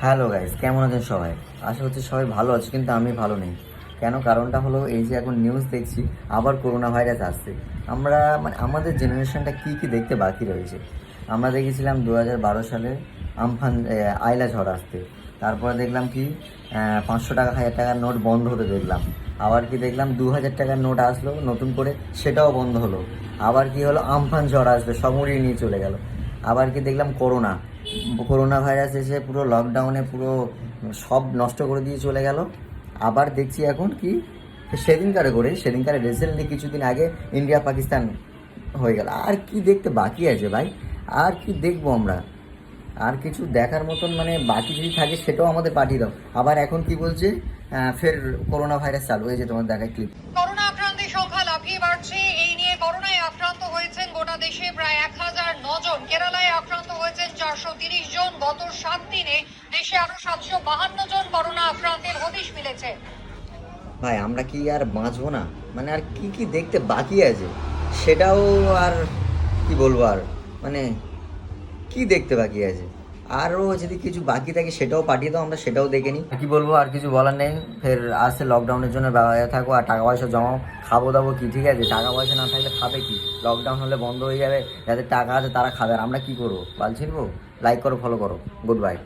Hello guys, কেমন আছেন সবাই? আশা করছি সবাই ভালো আছে, কিন্তু আমি ভালো নেই। কেন? কারণটা হলো এই যে এখন নিউজ দেখছি আবার করোনা ভাইরাস আসছে। আমরা মানে আমাদের জেনারেশনটা কি কি দেখতে বাকি রয়েছে। আমরা দেখেছিলাম 2012 সালে আমফান আইলা ঝড় আসতে। তারপরে দেখলাম কি 500 টাকা 1000 টাকার নোট বন্ধ হতে দেখলাম। আবার কি দেখলাম 2000 টাকার নোট আসলো নতুন করে, সেটাও বন্ধ হলো। আবার কি হলো, আমফান ঝড় আসবে, সব উড়িয়ে নিয়ে চলে গেল। আবার কি দেখলাম করোনা করোনা ভাইরাস এসে পুরো লকডাউনে পুরো সব নষ্ট করে দিয়ে চলে গেল। আবার দেখছি এখন কি সেদিনকারে রিসেন্টলি কিছুদিন আগে ইন্ডিয়া পাকিস্তান হয়ে গেল। আর কি দেখতে বাকি আছে ভাই? আর কি দেখবো আমরা? আর কিছু দেখার মতন মানে বাকি যদি থাকে সেটাও আমাদের পাঠিয়ে দাও। আবার এখন কি বলছে, ফের করোনা ভাইরাস চালু হয়েছে, তোমার দেখায় ক্লিপ। করোনা আক্রান্তের সংখ্যা লাফিয়ে বাড়ছে। এই নিয়ে করোনায় আক্রান্ত হয়েছেন গোটা দেশে প্রায় 1009 জন। কেরালায় আক্রান্ত হয়েছেন 430 জন। গত 7 দিনে দেশে আরো 752 জন করোনা আক্রান্তের হদিশ মিলেছে। ভাই আমরা কি আর বাঁচবো না? মানে আর কি কি দেখতে বাকি আছে সেটাও আর কি বলবো আর, মানে কি দেখতে বাকি আছে? আরও যদি কিছু বাকি থাকে সেটাও পাঠিয়ে দাও, আমরা সেটাও দেখে নিই। কি বলবো, আর কিছু বলার নেই। ফের আসছে লকডাউনের জন্য থাকো আর টাকা পয়সা জমাও, খাবো দাবো কি, ঠিক আছে? টাকা পয়সা না থাকলে খাবে কি? লকডাউন হলে বন্ধ হয়ে যাবে, যাদের টাকা আছে তারা খাবে, আর আমরা কি করবো? বাল ছিনবো? লাইক করো, ফলো করো, গুড বাই।